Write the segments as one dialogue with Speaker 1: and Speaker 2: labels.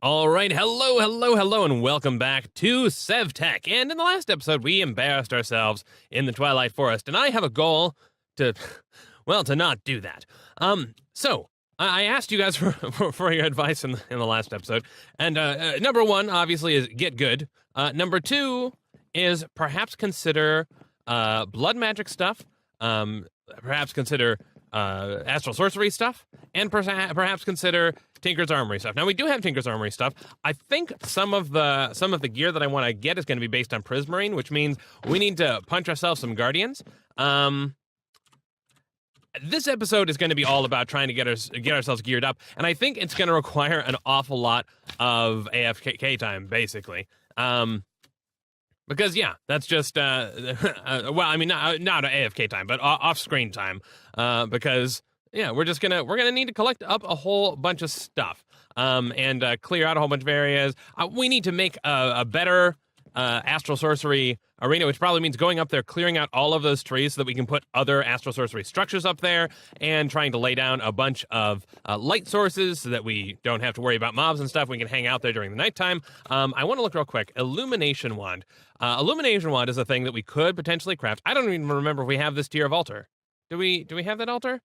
Speaker 1: All right, hello, and welcome back to SevTech. And in the last episode, we embarrassed ourselves in the Twilight Forest, and I have a goal to, well, to not do that. So I asked you guys for your advice in the last episode, and number one, obviously, is get good. Number two is perhaps consider blood magic stuff. Perhaps consider Astral Sorcery stuff, and perhaps consider Tinker's Armory stuff. Now, we do have Tinker's Armory stuff. I think some of the gear that I want to get is going to be based on Prismarine, which means we need to punch ourselves some Guardians. This episode is going to be all about trying to get ourselves geared up, and I think it's going to require an awful lot of AFK time, basically. Because yeah, that's just well, I mean, not AFK time, but off-screen time. Because yeah, we're gonna need to collect up a whole bunch of stuff, and clear out a whole bunch of areas. We need to make a better Astral Sorcery arena, which probably means going up there, clearing out all of those trees so that we can put other Astral Sorcery structures up there, and trying to lay down a bunch of light sources so that we don't have to worry about mobs and stuff. We can hang out there during the nighttime. I want to look real quick. Illumination Wand. Illumination Wand is a thing that we could potentially craft. I don't even remember if we have this tier of altar. Do we have that altar?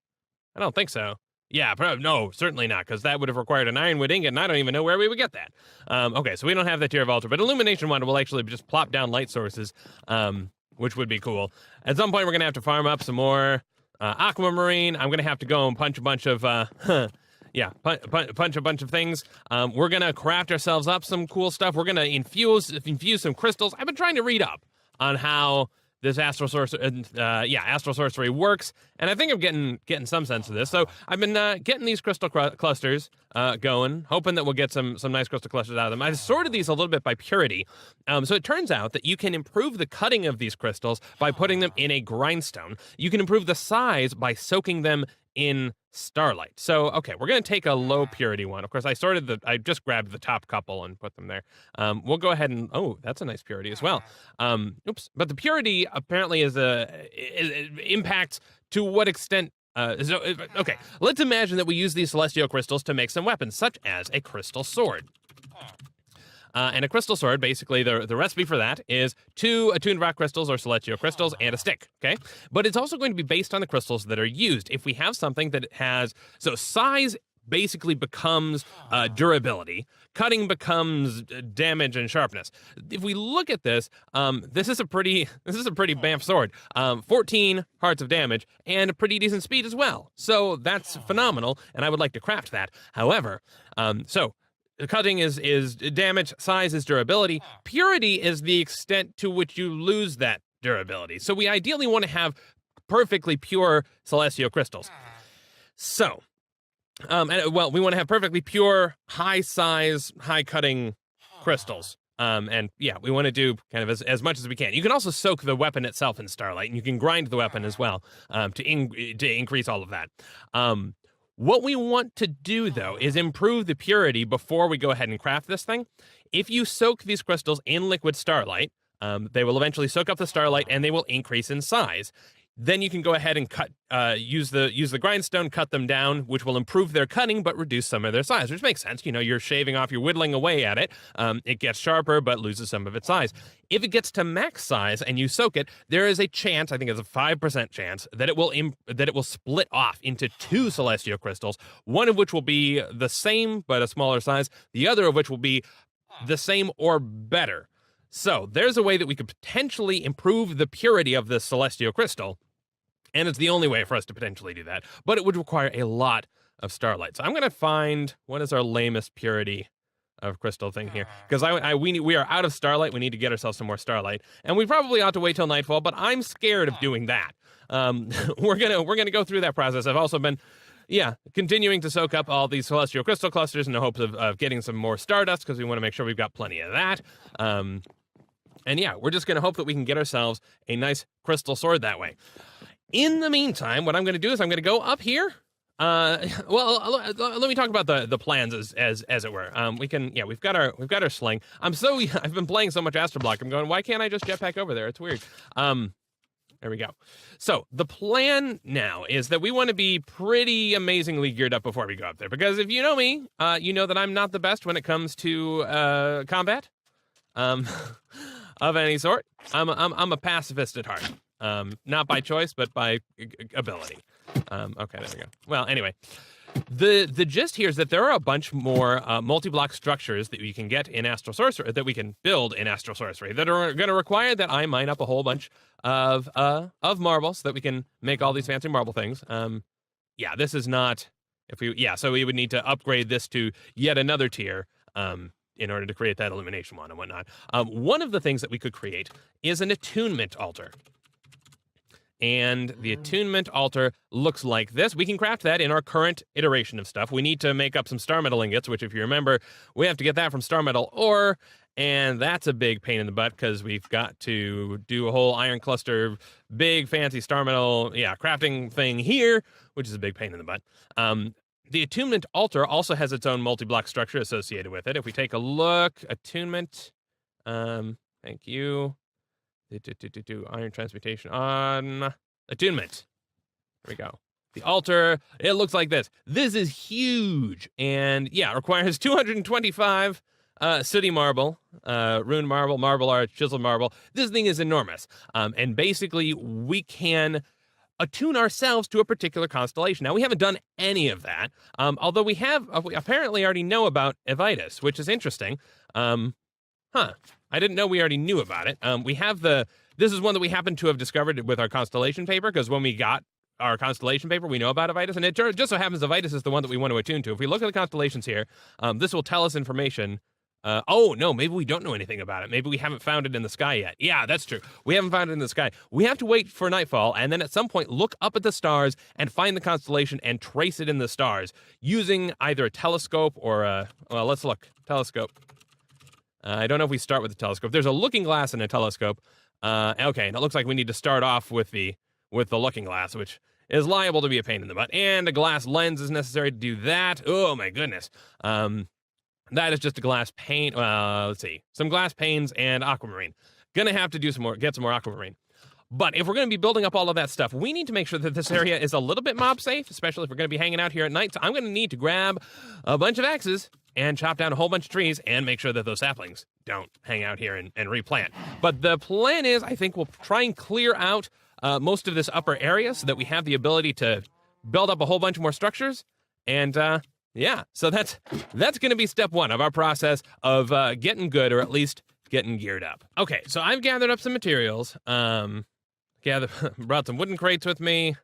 Speaker 1: I don't think so. Yeah, no, certainly not, because that would have required an ironwood ingot, and I don't even know where we would get that. Okay, so we don't have that tier of altar, but Illumination Wand will actually just plop down light sources, which would be cool. At some point, we're going to have to farm up some more aquamarine. I'm going to have to go and punch a bunch of, punch a bunch of things. We're going to craft ourselves up some cool stuff. We're going to infuse some crystals. I've been trying to read up on how this Astral Sorcery works, and I think I'm getting some sense of this. So I've been getting these crystal clusters going, hoping that we'll get some nice crystal clusters out of them. I've sorted these a little bit by purity. So it turns out that you can improve the cutting of these crystals by putting them in a grindstone. You can improve the size by soaking them in starlight. So, okay, we're going to take a low purity one. Of course, I just grabbed the top couple and put them there. We'll go ahead and, oh, that's a nice purity as well. Oops. But the purity apparently impacts to what extent. Okay, let's imagine that we use these celestial crystals to make some weapons, such as a crystal sword. And a crystal sword, basically, the recipe for that is 2 attuned rock crystals or celestial crystals and a stick, okay? But it's also going to be based on the crystals that are used. If we have something that has... So size basically becomes durability. Cutting becomes damage and sharpness. If we look at this, this is a pretty bamf sword. 14 hearts of damage and a pretty decent speed as well. So that's phenomenal, and I would like to craft that. However, cutting is damage, size is durability. Purity is the extent to which you lose that durability. So we ideally want to have perfectly pure celestial crystals. So, we want to have perfectly pure, high size, high cutting crystals. And yeah, we want to do kind of as much as we can. You can also soak the weapon itself in starlight, and you can grind the weapon as well to increase all of that. What we want to do, though, is improve the purity before we go ahead and craft this thing. If you soak these crystals in liquid starlight, they will eventually soak up the starlight, and they will increase in size. Then you can go ahead and use the grindstone, cut them down, which will improve their cutting, but reduce some of their size, which makes sense. You know, you're shaving off, you're whittling away at it. It gets sharper, but loses some of its size. If it gets to max size and you soak it, there is a chance, I think it's a 5% chance, that it will split off into 2 celestial crystals, one of which will be the same, but a smaller size, the other of which will be the same or better. So there's a way that we could potentially improve the purity of this celestial crystal. And it's the only way for us to potentially do that. But it would require a lot of starlight. So I'm going to find what is our lamest purity of crystal thing here. Because we are out of starlight. We need to get ourselves some more starlight. And we probably ought to wait till nightfall, but I'm scared of doing that. We're gonna go through that process. I've also been continuing to soak up all these celestial crystal clusters in the hopes of getting some more stardust, because we want to make sure we've got plenty of that. And yeah, we're just going to hope that we can get ourselves a nice crystal sword that way. In the meantime, what I'm going to do is I'm going to go up here. Let me talk about the plans as it were. We've got our sling. I've been playing so much Astro Block. I'm going, why can't I just jetpack over there? It's weird. There we go. So the plan now is that we want to be pretty amazingly geared up before we go up there. Because if you know me, you know that I'm not the best when it comes to combat of any sort. I'm a pacifist at heart. Not by choice, but by ability. Okay, there we go. Well, anyway. The gist here is that there are a bunch more multi-block structures that you can get in Astral Sorcery, that we can build in Astral Sorcery, that are going to require that I mine up a whole bunch of marble so that we can make all these fancy marble things. Yeah, this is not, so we would need to upgrade this to yet another tier in order to create that illumination one and whatnot. One of the things that we could create is an attunement altar. And the attunement altar looks like this. We can craft that in our current iteration of stuff. We need to make up some star metal ingots, which if you remember, we have to get that from star metal ore, and that's a big pain in the butt because we've got to do a whole iron cluster, big fancy star metal, crafting thing here, which is a big pain in the butt. The attunement altar also has its own multi-block structure associated with it. If we take a look, attunement, thank you. Iron transmutation on attunement. There we go. The altar, it looks like this. This is huge. And it requires 225 sooty marble, rune marble, marble art, chiseled marble. This thing is enormous. And basically, we can attune ourselves to a particular constellation. Now, we haven't done any of that, although we apparently already know about Evitus, which is interesting. I didn't know we already knew about it. This is one that we happen to have discovered with our constellation paper, because when we got our constellation paper, we know about Evitus, and it just so happens Evitus is the one that we want to attune to. If we look at the constellations here, this will tell us information. No, maybe we don't know anything about it. Maybe we haven't found it in the sky yet. Yeah, that's true. We haven't found it in the sky. We have to wait for nightfall, and then at some point look up at the stars and find the constellation and trace it in the stars using either a telescope or let's look. Telescope. I don't know if we start with the telescope. There's a looking glass and a telescope. Okay, and it looks like we need to start off with the looking glass, which is liable to be a pain in the butt. And a glass lens is necessary to do that. Oh my goodness. That is just a glass pane. Let's see. Some glass panes and aquamarine. Gonna have to get some more aquamarine. But if we're going to be building up all of that stuff, we need to make sure that this area is a little bit mob safe, especially if we're going to be hanging out here at night. So I'm going to need to grab a bunch of axes and chop down a whole bunch of trees and make sure that those saplings don't hang out here and replant. But the plan is, I think we'll try and clear out most of this upper area so that we have the ability to build up a whole bunch more structures. And so that's going to be step one of our process of getting good, or at least getting geared up. Okay, so I've gathered up some materials. Brought some wooden crates with me.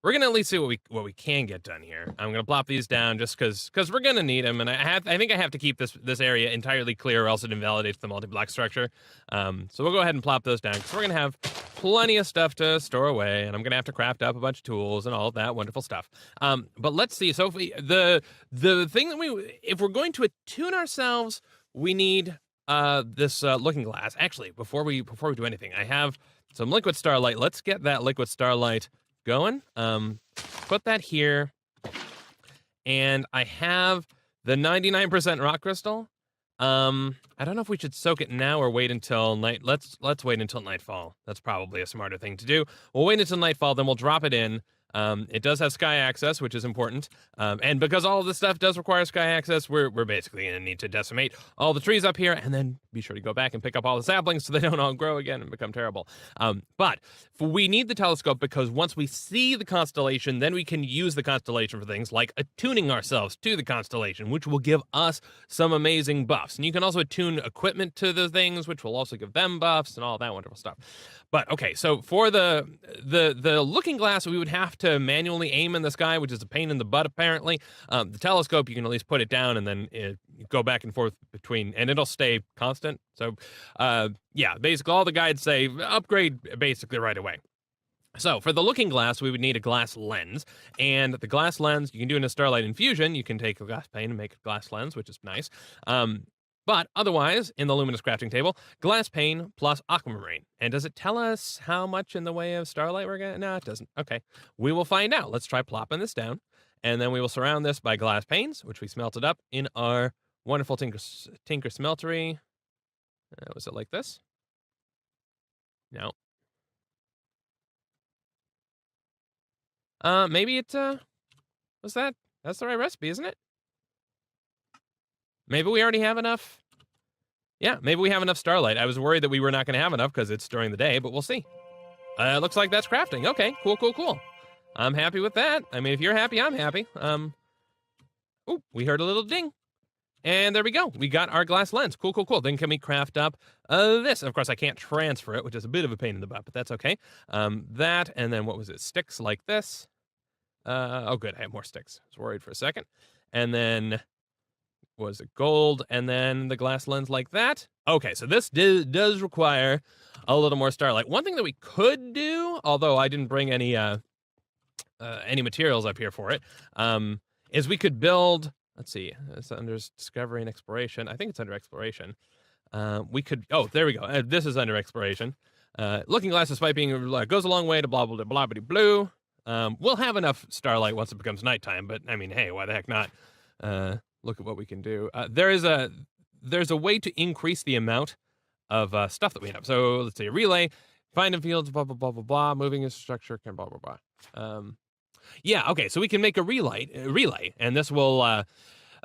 Speaker 1: We're gonna at least see what we can get done here. I'm gonna plop these down just because we're gonna need them, and I think I have to keep this area entirely clear, or else it invalidates the multi-block structure. So we'll go ahead and plop those down because we're gonna have plenty of stuff to store away, and I'm gonna have to craft up a bunch of tools and all of that wonderful stuff. But let's see. So the thing that if we're going to attune ourselves, we need this looking glass. Actually, before we do anything, I have some liquid starlight. Let's get that liquid starlight going. Put that here. And I have the 99% rock crystal. I don't know if we should soak it now or wait until night. Let's wait until nightfall. That's probably a smarter thing to do. We'll wait until nightfall, then we'll drop it in. It does have sky access, which is important. And because all of this stuff does require sky access, we're basically going to need to decimate all the trees up here, and then be sure to go back and pick up all the saplings so they don't all grow again and become terrible. But we need the telescope because once we see the constellation, then we can use the constellation for things like attuning ourselves to the constellation, which will give us some amazing buffs. And you can also attune equipment to the things, which will also give them buffs and all that wonderful stuff. But okay, so for the looking glass, we would have to manually aim in the sky, which is a pain in the butt, apparently. The telescope, you can at least put it down and then go back and forth between, and it'll stay constant. So, basically all the guides say upgrade basically right away. So for the looking glass, we would need a glass lens, and the glass lens you can do in a starlight infusion. You can take a glass pane and make a glass lens, which is nice. But otherwise, in the luminous crafting table, glass pane plus aquamarine. And does it tell us how much in the way of starlight we're getting? No, it doesn't. Okay, we will find out. Let's try plopping this down, and then we will surround this by glass panes, which we smelted up in our wonderful Tinker smeltery. Was it like this? No. Maybe it, what's that? That's the right recipe, isn't it? Maybe we already have enough. Yeah, maybe we have enough starlight. I was worried that we were not going to have enough because it's during the day, but we'll see. Looks like that's crafting. Okay, cool. I'm happy with that. I mean, if you're happy, I'm happy. Oh, we heard a little ding. And there we go. We got our glass lens. Cool. Then can we craft up this? Of course, I can't transfer it, which is a bit of a pain in the butt, but that's okay. That, and then what was it? Sticks like this. Oh, good. I have more sticks. I was worried for a second. And then was it gold? And then the glass lens like that. Okay, so this does require a little more starlight. One thing that we could do, although I didn't bring any materials up here for it, is we could build. Let's see. It's under discovery and exploration. I think it's under exploration. We could. Oh, there we go. This is under exploration. Looking glass, despite being goes a long way to blah blah blah blah blue. We'll have enough starlight once it becomes nighttime. But I mean, hey, why the heck not? Look at what we can do. There's a way to increase the amount of stuff that we have. So let's see, relay, find in fields, blah blah blah blah blah, moving infrastructure, can blah blah blah. Yeah, okay, so we can make a relay, and this will a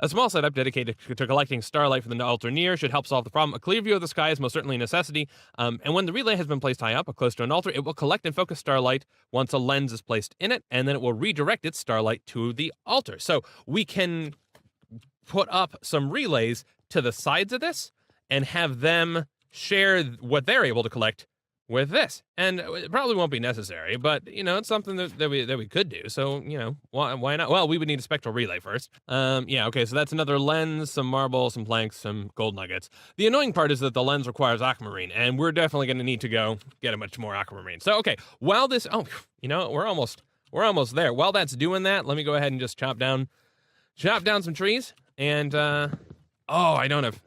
Speaker 1: small setup dedicated to collecting starlight from the altar near should help solve the problem. A clear view of the sky is most certainly a necessity, and when the relay has been placed high up or close to an altar, it will collect and focus starlight once a lens is placed in it, and then it will redirect its starlight to the altar. So we can put up some relays to the sides of this and have them share what they're able to collect with this. And it probably won't be necessary, but it's something that we could do. So why not? Well, we would need a spectral relay first. Yeah, okay, so that's another lens, some marble, some planks, some gold nuggets. The annoying part is that the lens requires aquamarine, and we're definitely going to need to go get a much more aquamarine. So okay, while this we're almost there. While that's doing that, let me go ahead and just chop down some trees. And I don't have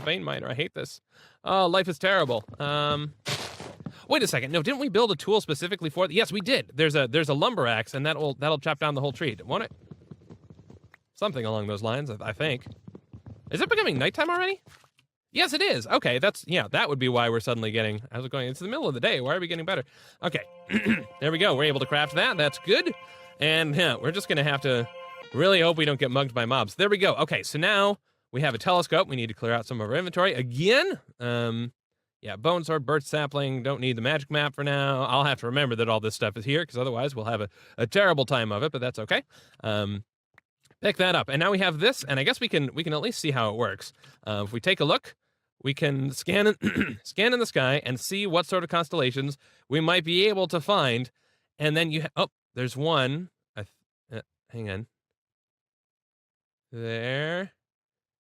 Speaker 1: vein miner. I hate this. Oh, life is terrible. Wait a second. No, didn't we build a tool specifically for it? Yes, we did. There's a lumber axe, and that'll chop down the whole tree, won't it? Something along those lines, I think. Is it becoming nighttime already? Yes, it is. Okay, that would be why we're suddenly getting. I was going. It's the middle of the day. Why are we getting better? Okay, there we go. We're able to craft that. That's good. And we're just gonna have to really hope we don't get mugged by mobs. There we go. Okay, so now we have a telescope. We need to clear out some of our inventory again. Yeah, bone sword, birch sapling. Don't need the magic map for now. I'll have to remember that all this stuff is here, because otherwise we'll have a terrible time of it. But that's okay. Pick that up, and now we have this, and I guess we can at least see how it works. If we take a look, we can scan in the sky and see what sort of constellations we might be able to find. And then there's one. Hang on.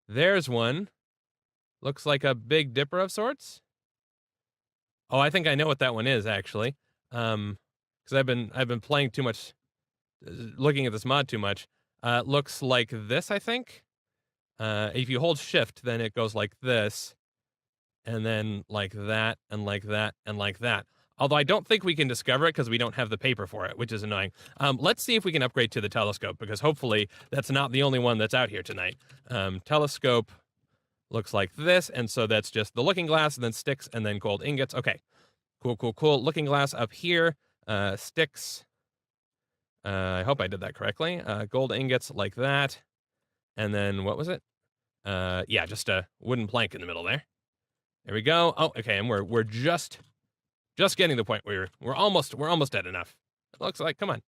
Speaker 1: There's one. Looks like a Big Dipper of sorts. Oh, I think I know what that one is, actually. Because I've been playing too much, looking at this mod too much. Looks like this, I think. If you hold shift, then it goes like this, and then like that, and like that, and like that. Although I don't think we can discover it because we don't have the paper for it, which is annoying. Let's see if we can upgrade to the telescope, because hopefully that's not the only one that's out here tonight. Telescope looks like this, and so that's just the looking glass, and then sticks, and then gold ingots. Okay, cool. Looking glass up here, sticks. I hope I did that correctly. Gold ingots like that, and then what was it? Yeah, just a wooden plank in the middle there. There we go. Oh, okay, and we're just getting to the point where we're almost at enough. It looks like. Come on.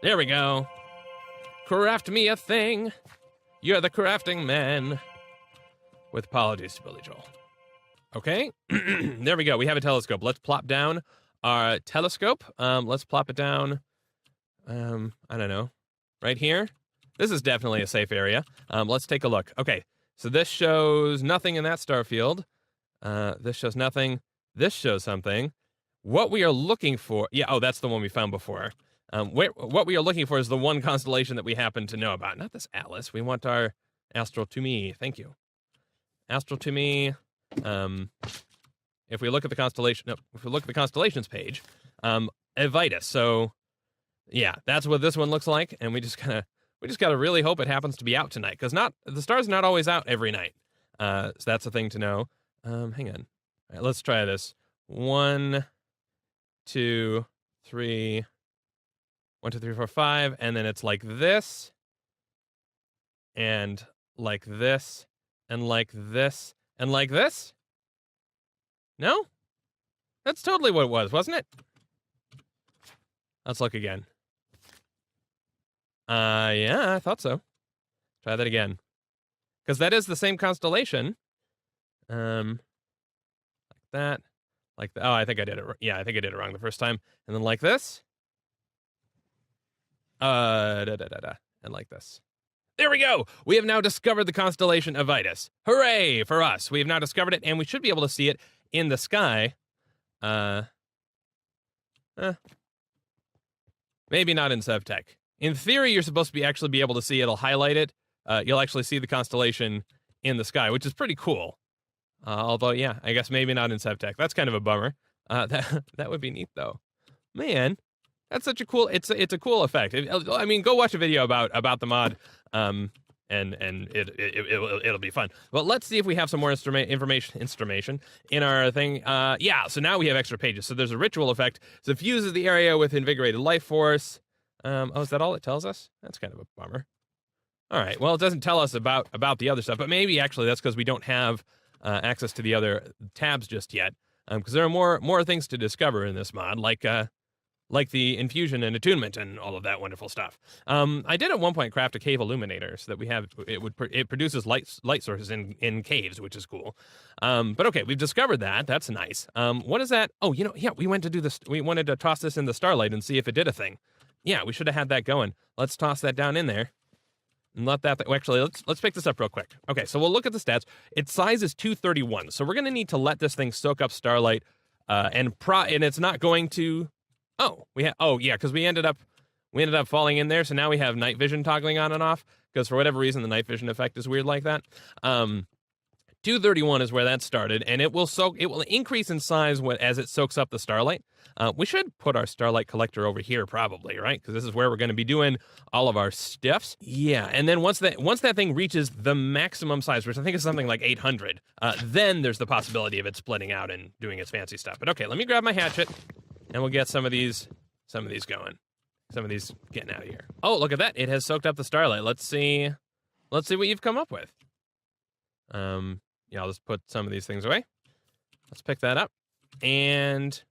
Speaker 1: There we go. Craft me a thing. You're the crafting man. With apologies to Billy Joel. Okay, there we go. We have a telescope. Let's plop down our telescope. Let's plop it down. I don't know, right here. This is definitely a safe area. Let's take a look. Okay, so this shows nothing in that star field. This shows nothing. This shows something. What we are looking for, that's the one we found before. What we are looking for is the one constellation that we happen to know about. Not this atlas. We want our Astral to me. Thank you. Astral to me. If we look at the constellations page, Evitus. So, yeah, that's what this one looks like, and we just gotta really hope it happens to be out tonight, because the star's not always out every night. So that's a thing to know. Hang on. All right, let's try this. 1, 2, 3, 1, 2, 3, 4, 5, and then it's like this, and like this, and like this, and like this? No? That's totally what it was, wasn't it? Let's look again. Yeah, I thought so. Try that again. Because that is the same constellation. Like that. Like, oh, I think I did it. Yeah, I think I did it wrong the first time. And then like this. And like this. There we go. We have now discovered the constellation of Vitus. Hooray for us. We have now discovered it, and we should be able to see it in the sky. Maybe not in SevTech. In theory, you're supposed to actually be able to see it. It'll highlight it. You'll actually see the constellation in the sky, which is pretty cool. Although, yeah, I guess maybe not in SevTech. That's kind of a bummer. That would be neat, though. Man, that's such a cool. It's a cool effect. I mean, go watch a video about the mod, and it'll be fun. Well, let's see if we have some more information in our thing. Yeah. So now we have extra pages. So there's a ritual effect. So fuses the area with invigorated life force. Oh, is that all it tells us? That's kind of a bummer. All right. Well, it doesn't tell us about the other stuff, but maybe actually that's because we don't have access to the other tabs just yet. Because there are more things to discover in this mod, like the infusion and attunement and all of that wonderful stuff. I did at one point craft a cave illuminator so that we have it produces light sources in caves, which is cool. But okay, we've discovered that. That's nice. What is that? Oh, yeah, we went to do this. We wanted to toss this in the starlight and see if it did a thing. Yeah, we should have had that going. Let's toss that down in there. And let that actually let's pick this up real quick. Okay, so we'll look at the stats. Its size is 231. So we're gonna need to let this thing soak up starlight, and it's not going to. Because we ended up falling in there. So now we have night vision toggling on and off because for whatever reason the night vision effect is weird like that. 231 is where that started, and it will increase in size as it soaks up the starlight. We should put our starlight collector over here probably, right? Because this is where we're going to be doing all of our stuffs. Yeah, and then once that thing reaches the maximum size, which I think is something like 800, then there's the possibility of it splitting out and doing its fancy stuff. But okay, let me grab my hatchet, and we'll get some of these going. Some of these getting out of here. Oh, look at that! It has soaked up the starlight. Let's see what you've come up with. Yeah, I'll just put some of these things away. Let's pick that up. And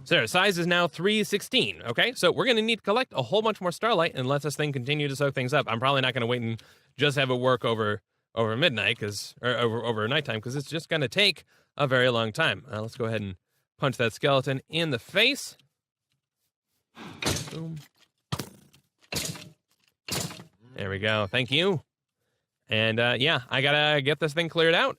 Speaker 1: so size is now 316. Okay, so we're going to need to collect a whole bunch more starlight and let this thing continue to soak things up. I'm probably not going to wait and just have it work over midnight or over nighttime because it's just going to take a very long time. Let's go ahead and punch that skeleton in the face. Boom. There we go. Thank you. And yeah, I gotta get this thing cleared out.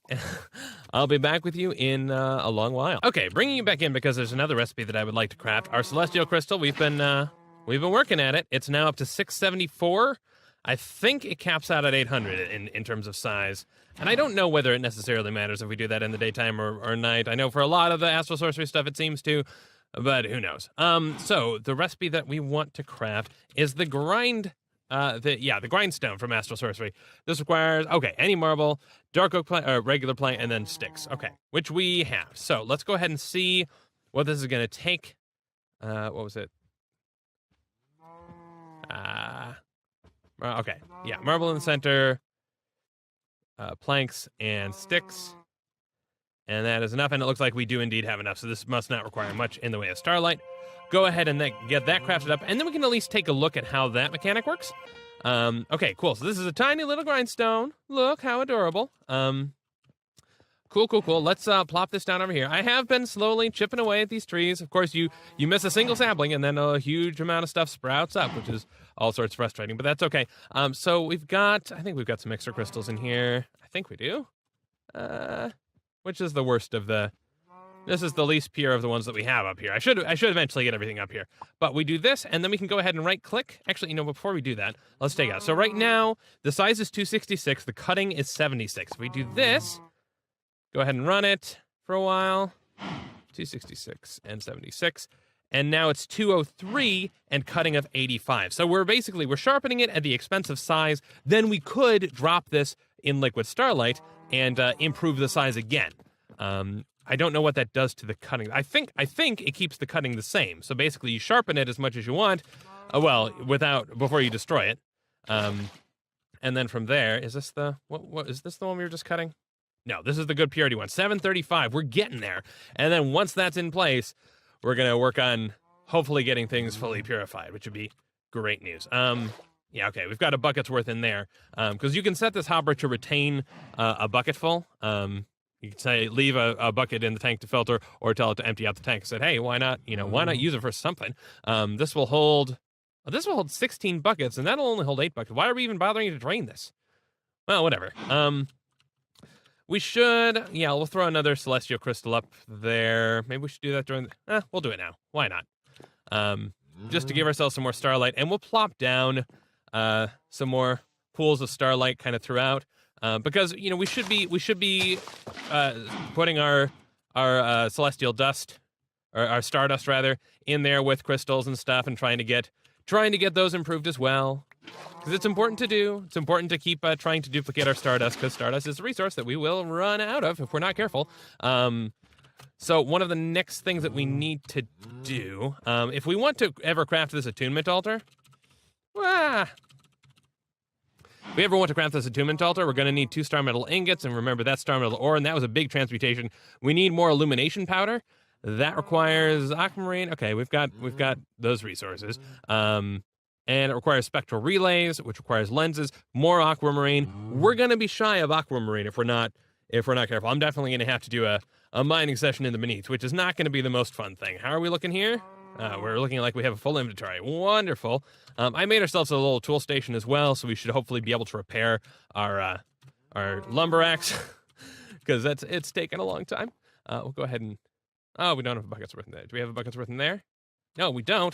Speaker 1: I'll be back with you in a long while. Okay, bringing you back in because there's another recipe that I would like to craft. Our celestial crystal. We've been working at it. It's now up to 674. I think it caps out at 800 in terms of size. And I don't know whether it necessarily matters if we do that in the daytime or night. I know for a lot of the Astral Sorcery stuff it seems to, but who knows. So the recipe that we want to craft is the the grindstone from Astral Sorcery. This requires, any marble, dark oak plank, regular plank, and then sticks. Okay, which we have. So let's go ahead and see what this is going to take. What was it? Okay, yeah, marble in the center, planks and sticks. And that is enough, and it looks like we do indeed have enough, so this must not require much in the way of starlight. Go ahead and get that crafted up, and then we can at least take a look at how that mechanic works. Okay, cool. So this is a tiny little grindstone. Look, how adorable. Cool. Let's plop this down over here. I have been slowly chipping away at these trees. Of course, you miss a single sapling, and then a huge amount of stuff sprouts up, which is all sorts frustrating, but that's okay. So I think we've got some extra crystals in here. I think we do. Which is the worst of the... This is the least pure of the ones that we have up here. I should eventually get everything up here. But we do this, and then we can go ahead and right-click. Actually, before we do that, let's take out. So right now, the size is 266. The cutting is 76. If we do this, go ahead and run it for a while. 266 and 76. And now it's 203 and cutting of 85. So we're sharpening it at the expense of size. Then we could drop this in liquid starlight and improve the size again. I don't know what that does to the cutting. I think it keeps the cutting the same. So basically, you sharpen it as much as you want, Well, before you destroy it. And then from there, is this the what is this the one we were just cutting? No, this is the good purity one. 735. We're getting there. And then once that's in place, we're gonna work on hopefully getting things fully purified, which would be great news. Yeah, okay, we've got a bucket's worth in there. Because you can set this hopper to retain a bucket full. You can say leave a bucket in the tank to filter, or tell it to empty out the tank. I said, hey, why not use it for something? This will hold 16 buckets, and that'll only hold 8 buckets. Why are we even bothering to drain this? Well, whatever. We should, we'll throw another celestial crystal up there. Maybe we should do that during we'll do it now. Why not? Just to give ourselves some more starlight, and we'll plop down some more pools of starlight kind of throughout. Because we should be putting our celestial dust, or our stardust rather, in there with crystals and stuff, and trying to get those improved as well. Because it's important to do. It's important to keep trying to duplicate our stardust, because stardust is a resource that we will run out of if we're not careful. So one of the next things that we need to do, if we want to ever craft this attunement altar, if we ever want to craft this attunement altar, we're going to need 2 star metal ingots, and remember that's star metal ore, and that was a big transmutation. We need more illumination powder. That requires aquamarine. Okay, we've got those resources. And it requires spectral relays, which requires lenses, more aquamarine. We're going to be shy of aquamarine if we're not careful. I'm definitely going to have to do a mining session in the beneath, which is not going to be the most fun thing. How are we looking here? We're looking like we have a full inventory. Wonderful. I made ourselves a little tool station as well, so we should hopefully be able to repair our lumber axe, because it's taken a long time. We'll go ahead and... Oh, we don't have a bucket's worth in there. Do we have a bucket's worth in there? No, we don't.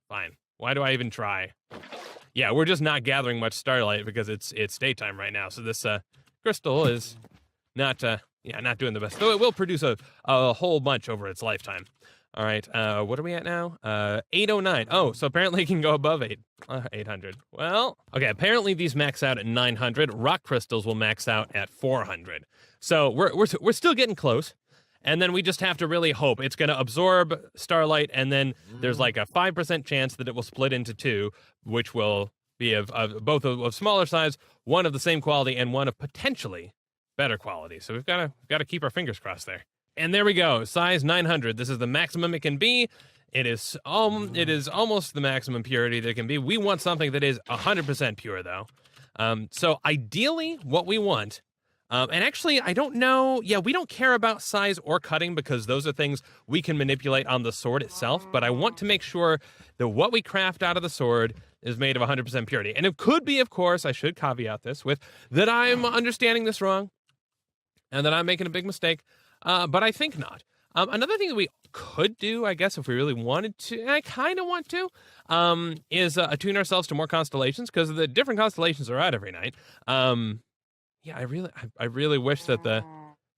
Speaker 1: Fine. Why do I even try? Yeah, we're just not gathering much starlight because it's daytime right now, so this crystal is not doing the best. Though it will produce a whole bunch over its lifetime. All right, what are we at now? 809. Oh, so apparently it can go above 800. Well, okay, apparently these max out at 900. Rock crystals will max out at 400. So we're still getting close. And then we just have to really hope it's going to absorb starlight, and then there's like a 5% chance that it will split into 2, which will be of both of smaller size, one of the same quality, and one of potentially better quality. So we've got to keep our fingers crossed there. And there we go, size 900. This is the maximum it can be. It is almost the maximum purity that it can be. We want something that is 100% pure, though. So ideally, what we want. And actually, I don't know. Yeah, we don't care about size or cutting because those are things we can manipulate on the sword itself. But I want to make sure that what we craft out of the sword is made of 100% purity. And it could be, of course, I should caveat this with that I'm understanding this wrong and that I'm making a big mistake. But I think not. Another thing that we could do, I guess, if we really wanted to, and I kind of want to, is attune ourselves to more constellations, because the different constellations are out every night. Yeah, I really wish that the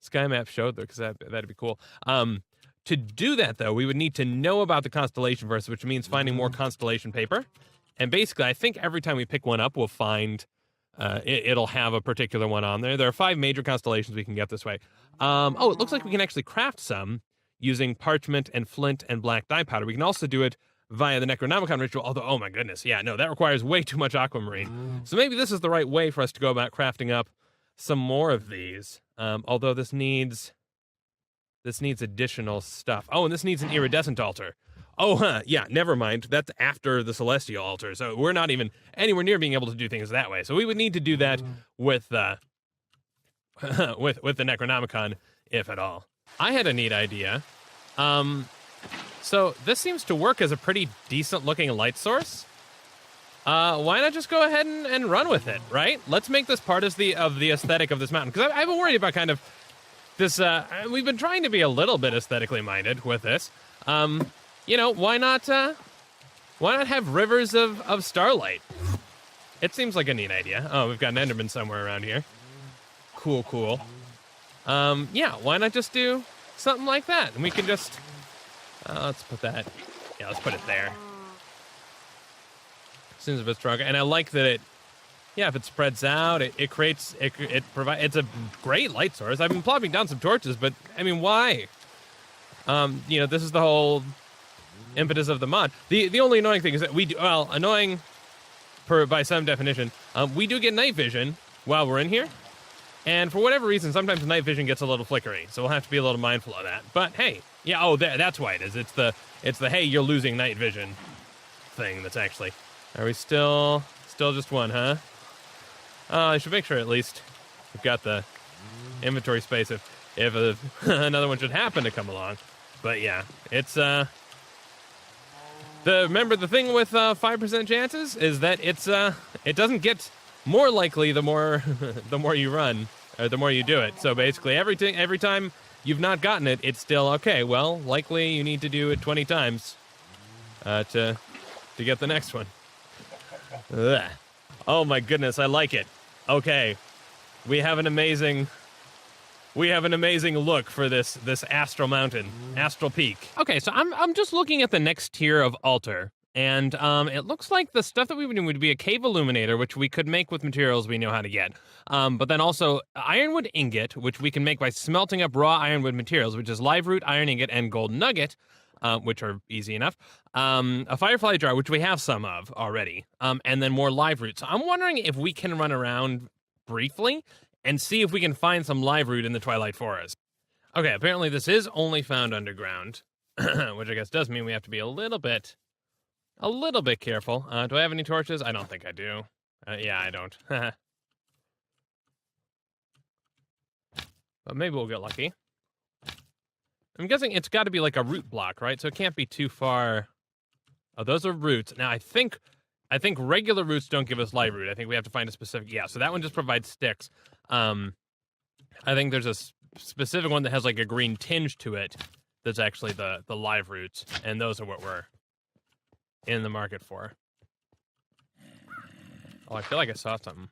Speaker 1: sky map showed, though, because that'd be cool. To do that, though, we would need to know about the constellation verse, which means finding more constellation paper. And basically, I think every time we pick one up, we'll find it'll have a particular one on there. There are 5 major constellations we can get this way. Oh, it looks like we can actually craft some using parchment and flint and black dye powder. We can also do it via the Necronomicon ritual, although, oh my goodness, yeah, no, that requires way too much aquamarine. So maybe this is the right way for us to go about crafting up some more of these, although this needs additional stuff. Oh, and this needs an iridescent altar. Oh, yeah, never mind. That's after the celestial altar, so we're not even anywhere near being able to do things that way. So we would need to do that with the Necronomicon, if at all. I had a neat idea. So this seems to work as a pretty decent-looking light source. Why not just go ahead and run with it, right? Let's make this part of the aesthetic of this mountain, because I've been worried about kind of this. We've been trying to be a little bit aesthetically minded with this. Why not have rivers of starlight? It seems like a neat idea. Oh, we've got an Enderman somewhere around here. Cool. Yeah, why not just do something like that? And we can just let's put that. Yeah, let's put it there. Seems a bit stronger, and I like that it. Yeah, if it spreads out, it creates it provides. It's a great light source. I've been plopping down some torches, but I mean, why? This is the whole impetus of the mod. The only annoying thing is that we do, well, annoying by some definition, we do get night vision while we're in here. And for whatever reason, sometimes the night vision gets a little flickery, so we'll have to be a little mindful of that. But hey, yeah, oh, that's why it is. It's the hey, you're losing night vision thing that's actually. Are we still just one, huh? I should make sure at least we've got the inventory space if another one should happen to come along. But yeah, it's remember the thing with 5% chances is that it doesn't get more likely the more the more you run or the more you do it. So basically every time you've not gotten it, it's still okay. Well, likely you need to do it 20 times to get the next one. Ugh. Oh my goodness, I like it. Okay, we have an amazing look for this Astral Mountain, Astral Peak. Okay, so I'm just looking at the next tier of altar, and it looks like the stuff that we would do would be a cave illuminator, which we could make with materials we know how to get. But then also ironwood ingot, which we can make by smelting up raw ironwood materials, which is live root, iron ingot, and gold nugget. Which are easy enough. A firefly jar, which we have some of already, and then more live root. So I'm wondering if we can run around briefly and see if we can find some live root in the Twilight Forest. Okay, apparently this is only found underground, which I guess does mean we have to be a little bit careful. Do I have any torches? I don't think I do. Yeah, I don't. But maybe we'll get lucky. I'm guessing it's got to be like a root block, right? So it can't be too far. Oh, those are roots. Now, I think regular roots don't give us live root. I think we have to find a specific. Yeah, so that one just provides sticks. I think there's a specific one that has like a green tinge to it that's actually the live roots, and those are what we're in the market for. Oh, I feel like I saw something.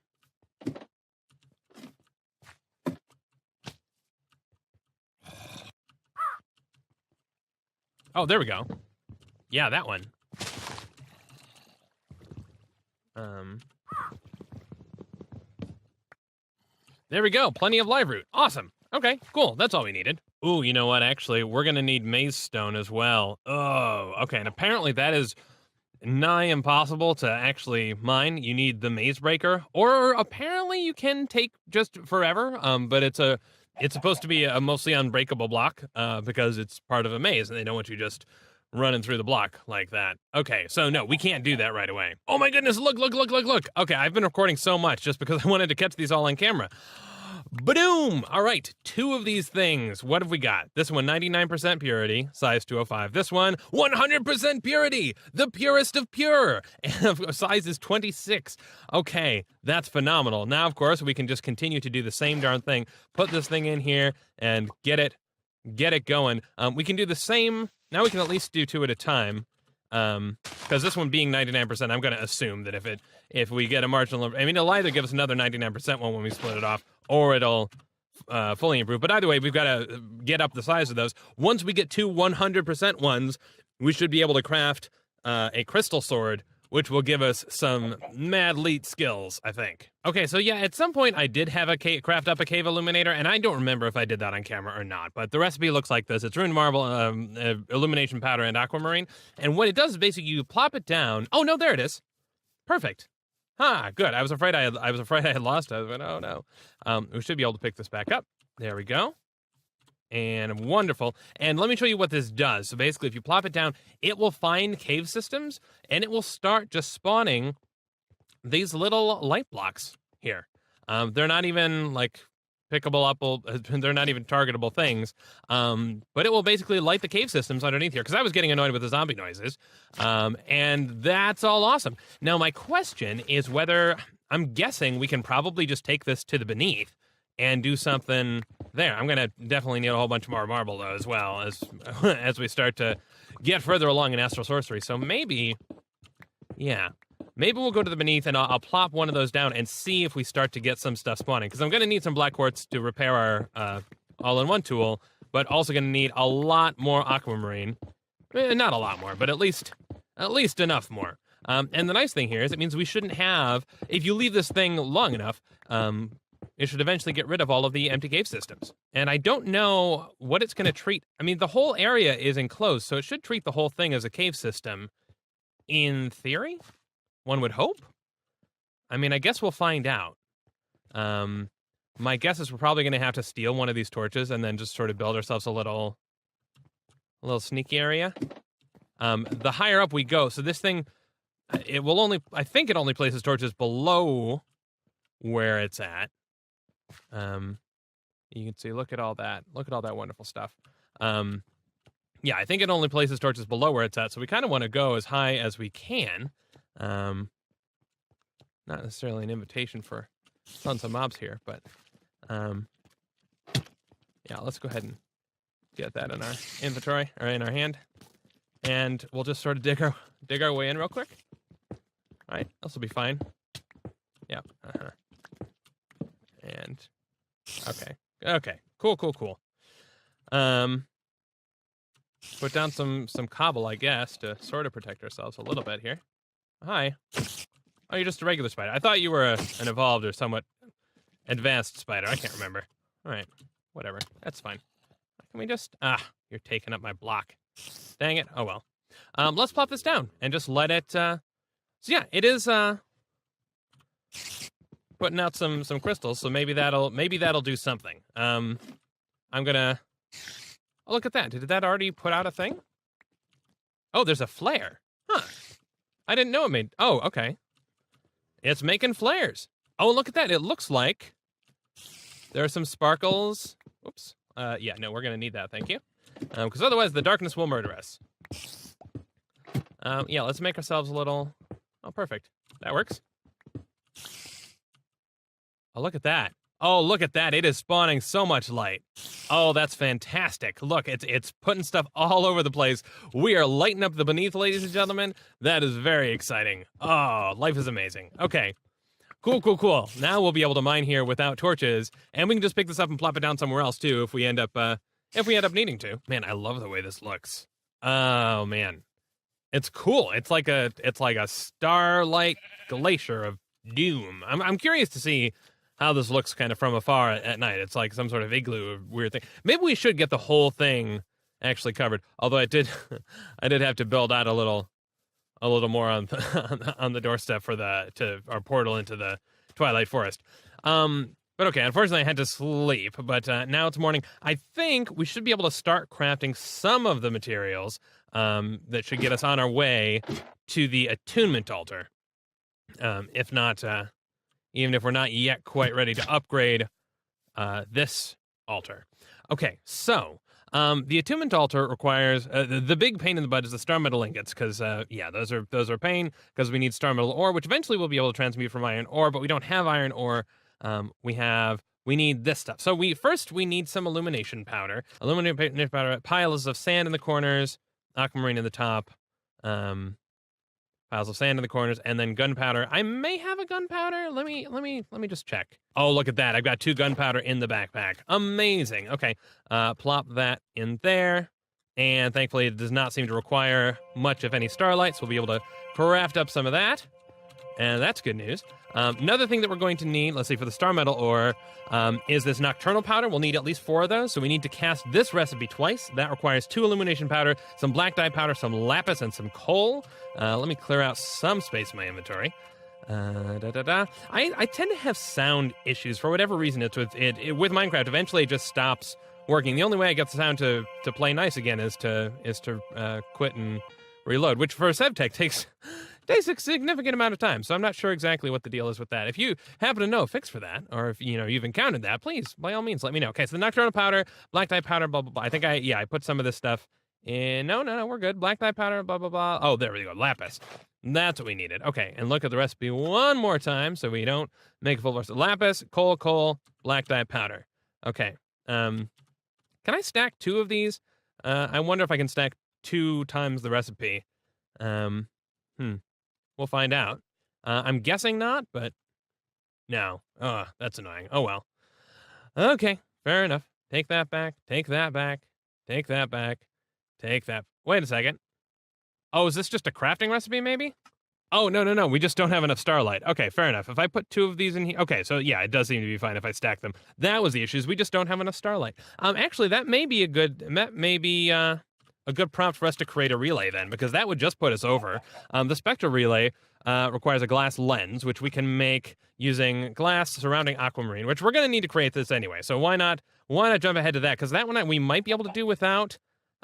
Speaker 1: Oh, there we go. Yeah, that one. There we go. Plenty of live root. Awesome. Okay, cool. That's all we needed. Ooh, you know what? Actually, we're going to need maze stone as well. Oh, okay. And apparently that is nigh impossible to actually mine. You need the maze breaker, or apparently you can take just forever. But it's supposed to be a mostly unbreakable block because it's part of a maze, and they don't want you just running through the block like that. Okay, so no, we can't do that right away. Oh my goodness, look. Okay, I've been recording so much just because I wanted to catch these all on camera. Ba-doom! All right, 2 of these things. What have we got? This one, 99% purity, size 205. This one, 100% purity, the purest of pure. And size is 26. Okay, that's phenomenal. Now, of course, we can just continue to do the same darn thing. Put this thing in here and get it going. We can do the same. Now we can at least do 2 at a time. Because this one being 99%, I'm going to assume that if we get a marginal, I mean, it'll either give us another 99% one when we split it off, or it'll fully improve. But either way, we've got to get up the size of those. Once we get 2 100% ones, we should be able to craft a crystal sword, which will give us some mad leet skills, I think. Okay, so yeah, at some point I did have craft up a cave illuminator, and I don't remember if I did that on camera or not, but the recipe looks like this. It's ruined marble, illumination powder, and aquamarine, and what it does is basically you plop it down. Oh no, there it is. Perfect. Good. I was afraid I had lost it. I was like, oh no. We should be able to pick this back up. There we go. And wonderful. And let me show you what this does. So basically, if you plop it down, it will find cave systems, and it will start just spawning these little light blocks here. They're not even like pickable up, they're not even targetable things. But it will basically light the cave systems underneath here, because I was getting annoyed with the zombie noises. And that's all awesome. Now, my question is whether, I'm guessing we can probably just take this to the beneath and do something there. I'm going to definitely need a whole bunch more marble, though, as well, as we start to get further along in Astral Sorcery. So maybe, yeah, maybe we'll go to the beneath, and I'll plop one of those down and see if we start to get some stuff spawning, because I'm going to need some black quartz to repair our all-in-one tool, but also going to need a lot more aquamarine. Not a lot more, but at least enough more. And the nice thing here is it means we shouldn't have, if you leave this thing long enough, it should eventually get rid of all of the empty cave systems. And I don't know what it's going to treat. I mean, the whole area is enclosed, so it should treat the whole thing as a cave system. In theory, one would hope. I mean, I guess we'll find out. My guess is we're probably going to have to steal one of these torches and then just sort of build ourselves a little sneaky area. The higher up we go, so this thing, I think it only places torches below where it's at. You can see, look at all that wonderful stuff. Yeah, I think it only places torches below where it's at, so we kind of want to go as high as we can. Not necessarily an invitation for tons of mobs here, but yeah, let's go ahead and get that in our inventory, or in our hand. And we'll just sort of dig our way in real quick. All right, this will be fine. Yeah. And okay, cool. Put down some cobble, I guess, to sort of protect ourselves a little bit here. Hi. Oh, you're just a regular spider. I thought you were an evolved or somewhat advanced spider. I can't remember. All right, whatever. That's fine. Can we just... you're taking up my block. Dang it. Oh, well. Let's plop this down and just let it... So, yeah, it is putting out some crystals, so maybe that'll do something. I'm gonna... Oh, look at that. Did that already put out a thing? Oh, there's a flare. Huh. I didn't know it made... Oh, okay. It's making flares. Oh, look at that. It looks like there are some sparkles. Oops. Yeah, no, we're going to need that. Thank you. Because otherwise the darkness will murder us. Yeah, let's make ourselves a little... Oh, perfect. That works. Oh, look at that. Oh, look at that. It is spawning so much light. Oh, that's fantastic. Look, it's putting stuff all over the place. We are lighting up the beneath, ladies and gentlemen. That is very exciting. Oh, life is amazing. Okay. Cool. Now we'll be able to mine here without torches, and we can just pick this up and plop it down somewhere else too if we end up needing to. Man, I love the way this looks. Oh man. It's cool. It's like a starlight glacier of doom. I'm curious to see how this looks kind of from afar at night. It's like some sort of igloo or weird thing. Maybe we should get the whole thing actually covered. Although I did have to build out a little more on the doorstep for our portal into the Twilight Forest. But okay, unfortunately I had to sleep, but now it's morning. I think we should be able to start crafting some of the materials that should get us on our way to the Attunement altar. If not, even if we're not yet quite ready to upgrade this altar. Okay, so the Attunement altar requires the big pain in the butt is the star metal ingots, because yeah, those are pain because we need star metal ore, which eventually we'll be able to transmute from iron ore, but we don't have iron ore. We need this stuff. So we need some illumination powder. Illumination powder, piles of sand in the corners, aquamarine in the top, piles of sand in the corners, and then gunpowder. I may have a gunpowder. Let me just check. Oh, look at that. I've got 2 gunpowder in the backpack. Amazing. Okay. Plop that in there. And thankfully it does not seem to require much, if any, starlight, so we'll be able to craft up some of that. And that's good news. Another thing that we're going to need, let's see, for the star metal ore, is this nocturnal powder. We'll need at least 4 of those, so we need to cast this recipe twice. That requires 2 illumination powder, some black dye powder, some lapis, and some coal. Let me clear out some space in my inventory. I tend to have sound issues for whatever reason. It's with Minecraft. Eventually, it just stops working. The only way I get the sound to play nice again is to quit and reload, which for SevTech takes a significant amount of time, so I'm not sure exactly what the deal is with that. If you happen to know a fix for that, or if you've encountered that, please, by all means, let me know. Okay, so the nocturnal powder, black dye powder, blah, blah, blah. I think I put some of this stuff in. No, we're good. Black dye powder, blah, blah, blah. Oh, there we go, lapis. That's what we needed. Okay, and look at the recipe one more time so we don't make a full verse. Lapis, coal, black dye powder. Okay, can I stack 2 of these? I wonder if I can stack 2 times the recipe. We'll find out. I'm guessing not, but no. Oh, that's annoying. Oh, well. Okay, fair enough. Take that back. Take that back. Take that back. Take that. Wait a second. Oh, is this just a crafting recipe, maybe? Oh, no. We just don't have enough starlight. Okay, fair enough. If I put 2 of these in here. Okay, so yeah, it does seem to be fine if I stack them. That was the issue, is we just don't have enough starlight. Actually, that may be a good prompt for us to create a relay then, because that would just put us over. The spectral relay requires a glass lens, which we can make using glass surrounding aquamarine, which we're going to need to create this anyway. So why not jump ahead to that? Because that one we might be able to do without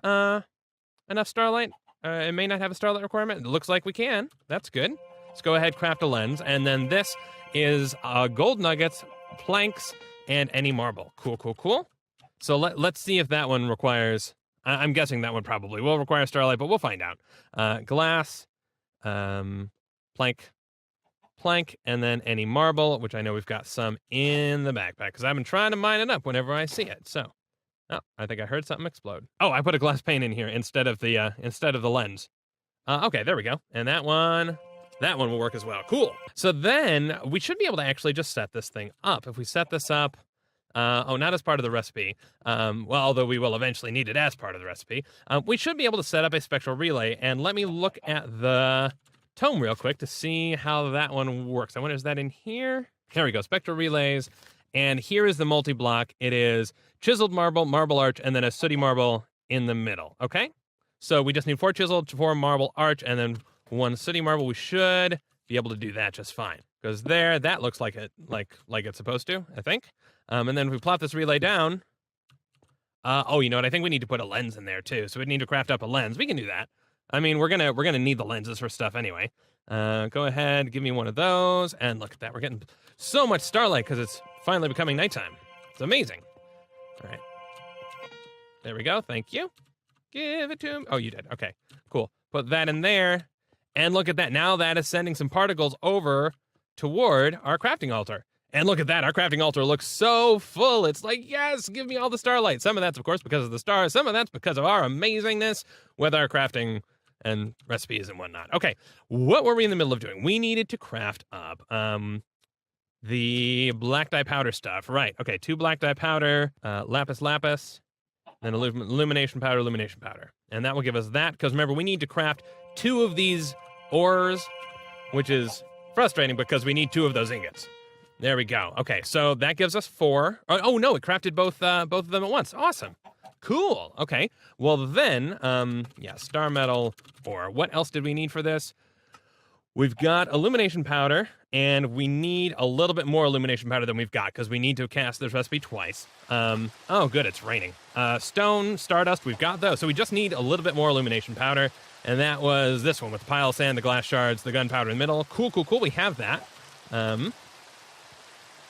Speaker 1: enough starlight. It may not have a starlight requirement. It looks like we can. That's good. Let's go ahead, craft a lens. And then this is gold nuggets, planks, and any marble. Cool. So let's see if that one requires... I'm guessing that one probably will require starlight, but we'll find out. Glass, plank, and then any marble, which I know we've got some in the backpack, because I've been trying to mine it up whenever I see it. So... Oh, I think I heard something explode. Oh, I put a glass pane in here instead of the lens. Okay, there we go. And that one will work as well. Cool. So then we should be able to actually just set this thing up. If we set this up, not as part of the recipe. Well, although we will eventually need it as part of the recipe. We should be able to set up a spectral relay. And let me look at the tome real quick to see how that one works. I wonder, is that in here? Here we go. Spectral relays. And here is the multi-block. It is chiseled marble, marble arch, and then a sooty marble in the middle. Okay? So we just need 4 chiseled, 4 marble arch, and then 1 sooty marble. We should be able to do that just fine. Because there, that looks like it, like it's supposed to, I think. And then if we plop this relay down... oh, you know what? I think we need to put a lens in there, too. So we need to craft up a lens. We can do that. I mean, we're gonna need the lenses for stuff anyway. Go ahead, give me one of those. And look at that. We're getting so much starlight because it's finally becoming nighttime. It's amazing. All right. There we go. Thank you. Give it to him. Oh, you did. Okay, cool. Put that in there. And look at that. Now that is sending some particles over toward our crafting altar. And look at that. Our crafting altar looks so full. It's like, yes, give me all the starlight. Some of that's, of course, because of the stars. Some of that's because of our amazingness with our crafting and recipes and whatnot. Okay, what were we in the middle of doing? We needed to craft up the black dye powder stuff. Right, okay, 2 black dye powder, lapis, then illumination powder. And that will give us that, because remember, we need to craft 2 of these ores, which is frustrating because we need 2 of those ingots. There we go. Okay, so that gives us 4. Oh no, it crafted both of them at once. Awesome. Cool. Okay. Well then, star metal ore. What else did we need for this? We've got illumination powder, and we need a little bit more illumination powder than we've got, because we need to cast this recipe twice. Oh, good, it's raining. Stone, stardust, we've got those. So we just need a little bit more illumination powder, and that was this one with the pile of sand, the glass shards, the gunpowder in the middle. Cool. We have that.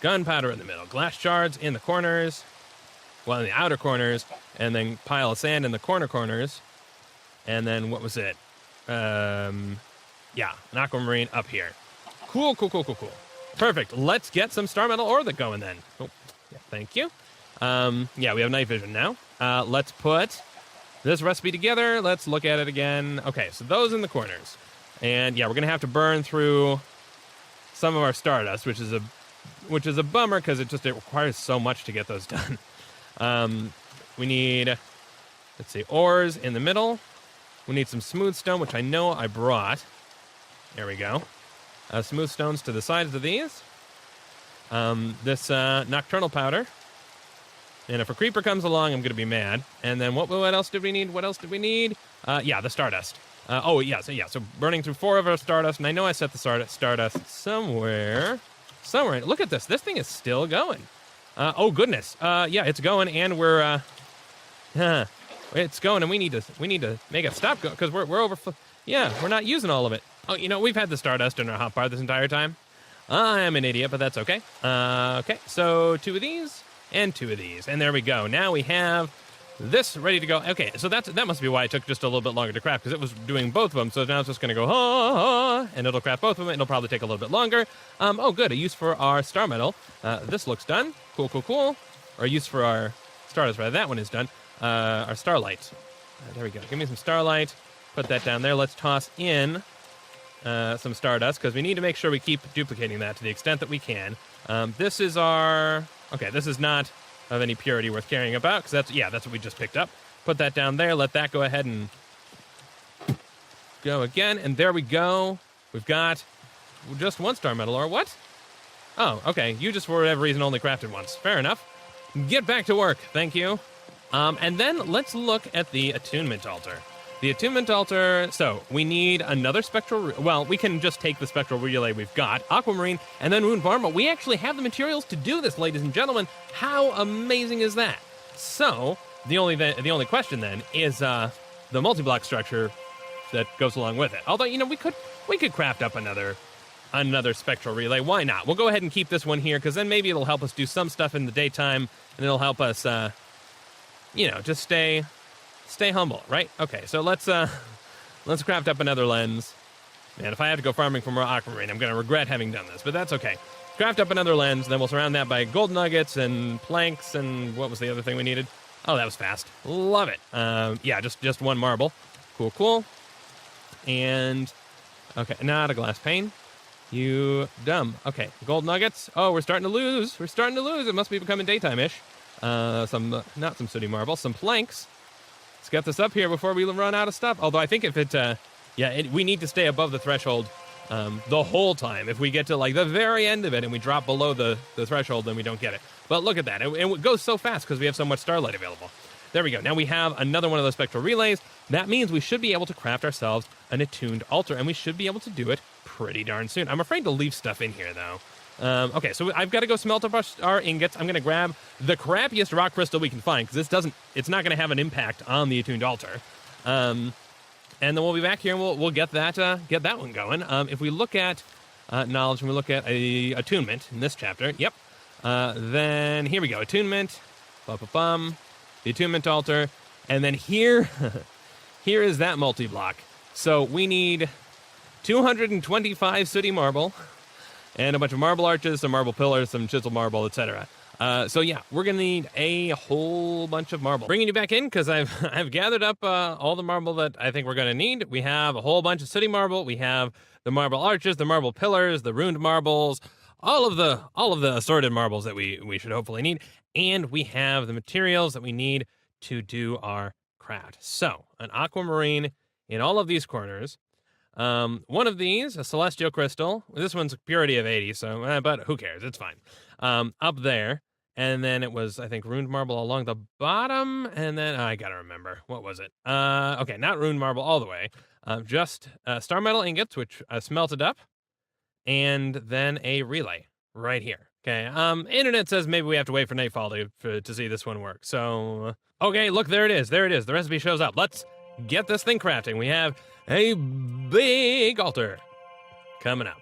Speaker 1: Gunpowder in the middle, glass shards in the corners, well, in the outer corners, and then pile of sand in the corners. And then what was it? An aquamarine up here. Cool. Perfect. Let's get some star metal ore going then. Oh, yeah, thank you. We have night vision now. Let's put this recipe together. Let's look at it again. Okay, so those in the corners. And yeah, we're going to have to burn through some of our stardust, which is a bummer because it requires so much to get those done. We need, let's see, ores in the middle. We need some smooth stone, which I know I brought. There we go. Smooth stones to the sides of these. This nocturnal powder. And if a creeper comes along, I'm going to be mad. And then what else did we need? The stardust. So burning through 4 of our stardust. And I know I set the stardust somewhere. Look at this. This thing is still going. Oh, goodness. It's going, and we're... it's going, and we need to make it stop going, because we're over... we're not using all of it. Oh, we've had the stardust in our hotbar this entire time. I am an idiot, but that's okay. Okay, so 2 of these, and 2 of these. And there we go. Now we have this ready to go. Okay, so that must be why it took just a little bit longer to craft, because it was doing both of them. So now it's just going to go, and it'll craft both of them. It'll probably take a little bit longer. Oh, good, a use for our star metal. This looks done. Cool. Or a use for our stardust, rather. That one is done. Our starlight. There we go. Give me some starlight. Put that down there. Let's toss in some stardust, because we need to make sure we keep duplicating that to the extent that we can. This is our... Okay, this is not of any purity worth caring about, because that's what we just picked up. Put that down there. Let that go ahead and go again. And there we go. We've got just 1 star metal, or what? Oh, okay. You just, for whatever reason, only crafted once. Fair enough. Get back to work. Thank you. And then let's look at the Attunement Altar. The Attunement Altar, so we need another Spectral... Well, we can just take the Spectral Relay we've got, Aquamarine, and then Rune Marble. We actually have the materials to do this, ladies and gentlemen. How amazing is that? So, the only question then is the multi-block structure that goes along with it. Although, we could craft up another Spectral Relay. Why not? We'll go ahead and keep this one here, because then maybe it'll help us do some stuff in the daytime, and it'll help us, just stay humble, right? Okay, so let's craft up another lens. Man, if I have to go farming for more Aquamarine, I'm going to regret having done this, but that's okay. Craft up another lens, then we'll surround that by gold nuggets and planks, and what was the other thing we needed? Oh, that was fast. Love it. Yeah, just 1 marble. Cool. And, okay, not a glass pane. You dumb. Okay, gold nuggets. Oh, we're starting to lose. It must be becoming daytime-ish. Not some sooty marble, some planks. Let's get this up here before we run out of stuff. Although I think if we need to stay above the threshold the whole time. If we get to like the very end of it and we drop below the threshold, then we don't get it. But look at that. It goes so fast because we have so much starlight available. There we go. Now we have another one of those spectral relays. That means we should be able to craft ourselves an attuned altar, and we should be able to do it pretty darn soon. I'm afraid to leave stuff in here, though. Okay, so I've got to go smelt up our ingots. I'm going to grab the crappiest rock crystal we can find, because it's not going to have an impact on the attuned altar. And then we'll be back here, and we'll get that one going. If we look at knowledge, and we look at attunement in this chapter, yep. Then here we go, attunement, the attunement altar, and then here is that multi-block. So we need 225 sooty marble, and a bunch of marble arches, some marble pillars, some chisel marble, etc. So yeah, we're gonna need a whole bunch of marble. Bringing you back in because I've gathered up all the marble that I think we're gonna need. We have a whole bunch of sooty marble. We have the marble arches, the marble pillars, the runed marbles, all of the assorted marbles that we should hopefully need, and we have the materials that we need to do our craft. So an aquamarine in all of these corners. One of these, a celestial crystal. This one's purity of 80, so but who cares? It's fine. Up there, and then it was, I think, runed marble along the bottom, and then I gotta remember, what was it? Okay, not runed marble all the way. Just star metal ingots, which I smelted up, and then a relay right here. Okay. Internet says maybe we have to wait for nightfall to see this one work. So okay, look, there it is. The recipe shows up. Let's get this thing crafting. We have a big altar coming up.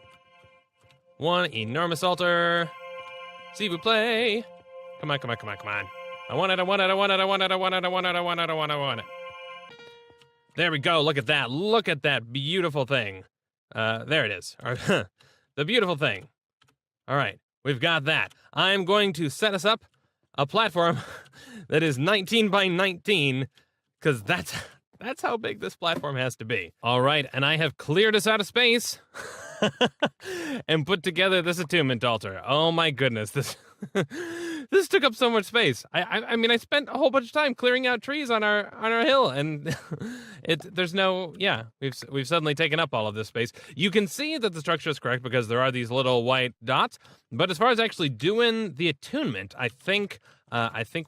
Speaker 1: One enormous altar. S'il vous plaît. Come on. I want it. There we go. Look at that beautiful thing. There it is. The beautiful thing. All right, we've got that. I'm going to set us up a platform that is 19 by 19, because that's how big this platform has to be. All right, and I have cleared us out of space and put together this attunement altar. Oh my goodness, this took up so much space. I mean, I spent a whole bunch of time clearing out trees on our hill, and we've suddenly taken up all of this space. You can see that the structure is correct because there are these little white dots. But as far as actually doing the attunement, I think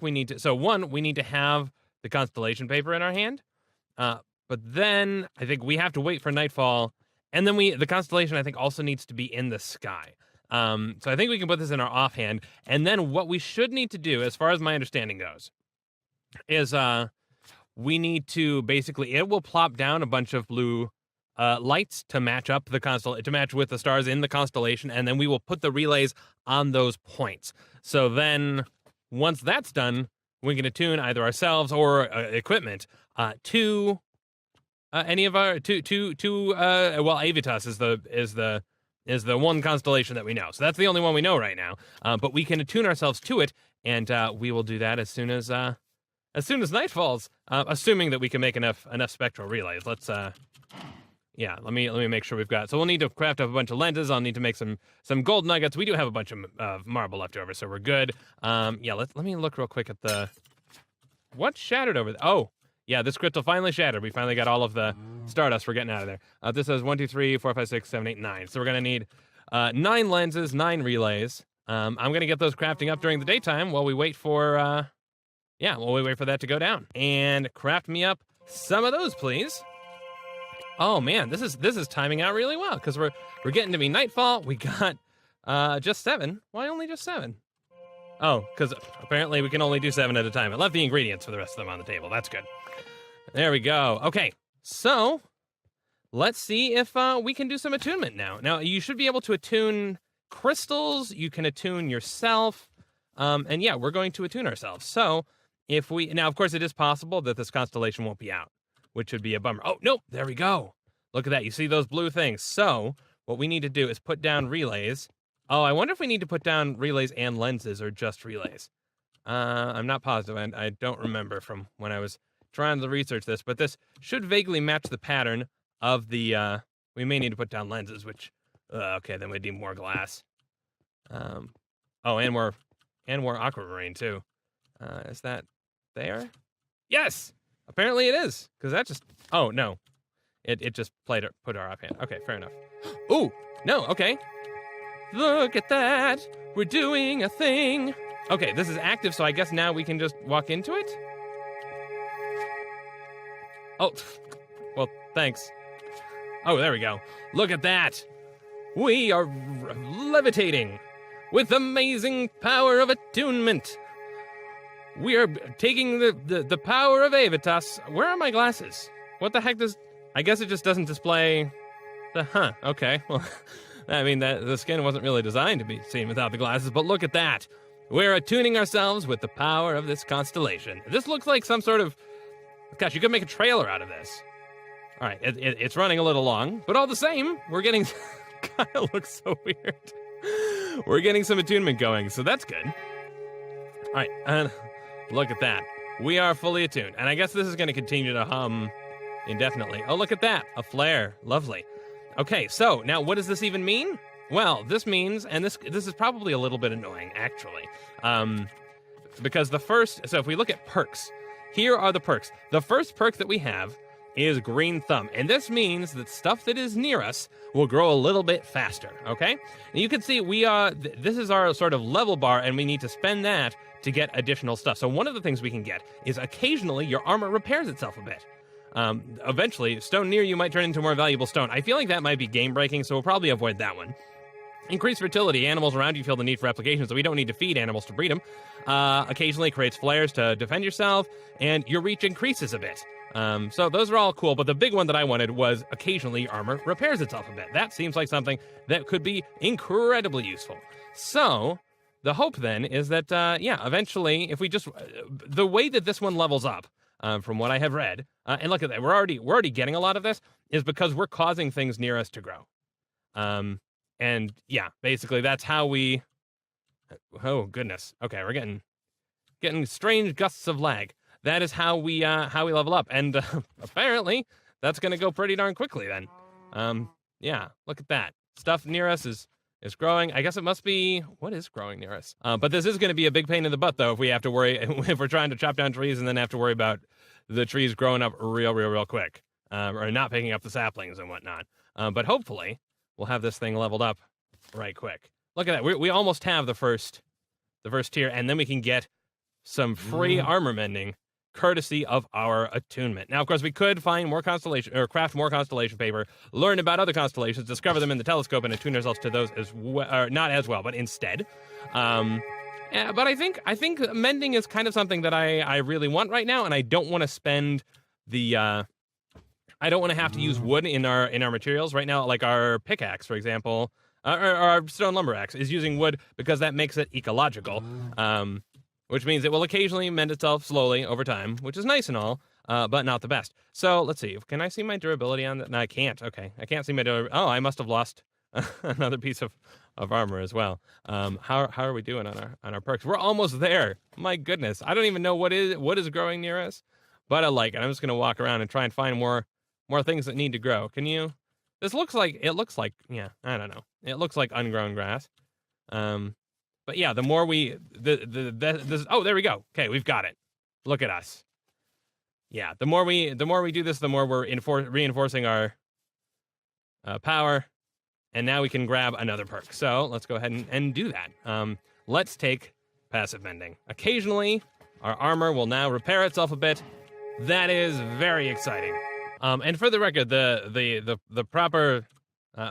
Speaker 1: we need to. So one, we need to have the constellation paper in our hand. But then I think we have to wait for nightfall, and then the constellation I think also needs to be in the sky. So I think we can put this in our offhand, and then what we should need to do, as far as my understanding goes, is we need to basically, it will plop down a bunch of blue lights to match up to match with the stars in the constellation, and then we will put the relays on those points. So then once that's done, we can attune either ourselves or equipment to any of our Avitas is the one constellation that we know. So that's the only one we know right now. But we can attune ourselves to it, and we will do that as soon as night falls. Assuming that we can make enough spectral relays. Let's let me make sure we've got. So we'll need to craft up a bunch of lenses. I'll need to make some gold nuggets. We do have a bunch of marble left over, so we're good. Let me look real quick at what shattered over there. Oh, yeah, this crystal finally shattered. We finally got all of the Stardust we're getting out of there. This says 1, 2, 3, 4, 5, 6, 7, 8, 9. So we're gonna need 9 lenses, 9 relays. I'm gonna get those crafting up during the daytime while we wait for while we wait for that to go down. And craft me up some of those, please. Oh man, this is timing out really well because we're getting to be nightfall. We got just 7. Why only just 7? Oh, because apparently we can only do 7 at a time. I left the ingredients for the rest of them on the table. That's good. There we go. Okay, so let's see if we can do some attunement now. Now, you should be able to attune crystals. You can attune yourself. And yeah, we're going to attune ourselves. So if we... Now, of course, it is possible that this constellation won't be out, which would be a bummer. Oh, nope. There we go. Look at that. You see those blue things. So what we need to do is put down relays. Oh, I wonder if we need to put down relays and lenses or just relays. I'm not positive. I don't remember from when I was trying to research this, but this should vaguely match the pattern of the, we may need to put down lenses, which, okay, then we'd need more glass. Oh, and more aquamarine, too. Is that there? Yes! Apparently it is, because that just, oh, no. It just put our offhand. Okay, fair enough. Ooh, no, okay. Look at that. We're doing a thing. Okay, this is active, so I guess now we can just walk into it? Oh, well, thanks. Oh, there we go. Look at that. We are levitating with amazing power of attunement. We are taking the power of Avitas. Where are my glasses? What the heck does... I guess it just doesn't display the... okay. Well, I mean, the skin wasn't really designed to be seen without the glasses, but look at that. We're attuning ourselves with the power of this constellation. This looks like some sort of... Gosh, you could make a trailer out of this. All right, it's running a little long, but all the same, we're getting... God, it looks so weird. We're getting some attunement going, so that's good. All right, and look at that. We are fully attuned, and I guess this is going to continue to hum indefinitely. Oh, look at that, a flare. Lovely. Okay, so now what does this even mean? Well, this means, and this is probably a little bit annoying, actually, because the first... So if we look at perks... Here are the perks. The first perk that we have is Green Thumb, and this means that stuff that is near us will grow a little bit faster, okay? And you can see we are, this is our sort of level bar, and we need to spend that to get additional stuff. So one of the things we can get is occasionally your armor repairs itself a bit. Eventually, stone near you might turn into more valuable stone. I feel like that might be game-breaking, so we'll probably avoid that one. Increased fertility. Animals around you feel the need for replication, so we don't need to feed animals to breed them. Occasionally creates flares to defend yourself, and your reach increases a bit. So those are all cool, but the big one that I wanted was occasionally armor repairs itself a bit. That seems like something that could be incredibly useful. So the hope then is that, eventually, if we just... the way that this one levels up, from what I have read, and look at that, we're already getting a lot of this, is because we're causing things near us to grow. And yeah, basically that's how we... Oh, goodness. Okay, we're getting strange gusts of lag. That is how we level up. And apparently that's going to go pretty darn quickly then. Yeah, look at that. Stuff near us is growing. I guess it must be... What is growing near us? But this is going to be a big pain in the butt, though, if we have to worry... if we're trying to chop down trees and then have to worry about the trees growing up real quick. Or not picking up the saplings and whatnot. But hopefully we'll have this thing leveled up right quick. Look at that. We almost have the first tier, and then we can get some free armor mending courtesy of our attunement. Now, of course, we could find more constellation or craft more constellation paper, learn about other constellations, discover them in the telescope, and attune ourselves to those as well, or not as well, but instead. Yeah, but I think mending is kind of something that I really want right now, and I don't want to spend the I don't want to have to use wood in our materials right now. Like our pickaxe, for example, or our stone lumber axe is using wood because that makes it ecological. Which means it will occasionally mend itself slowly over time, which is nice and all, but not the best. So let's see. Can I see my durability on that? No, I can't. Okay, I can't see my durability. Oh, I must have lost another piece of armor as well. How are we doing on our perks? We're almost there. My goodness, I don't even know what is growing near us, but I like it. I'm just gonna walk around and try and find more things that need to grow. Can you? It looks like yeah. I don't know. It looks like ungrown grass. But yeah, the more we, oh, there we go. Okay, we've got it. Look at us. Yeah, the more we do this, the more we're reinforcing our power. And now we can grab another perk. So let's go ahead and do that. Let's take passive mending. Occasionally, our armor will now repair itself a bit. That is very exciting. And for the record, the proper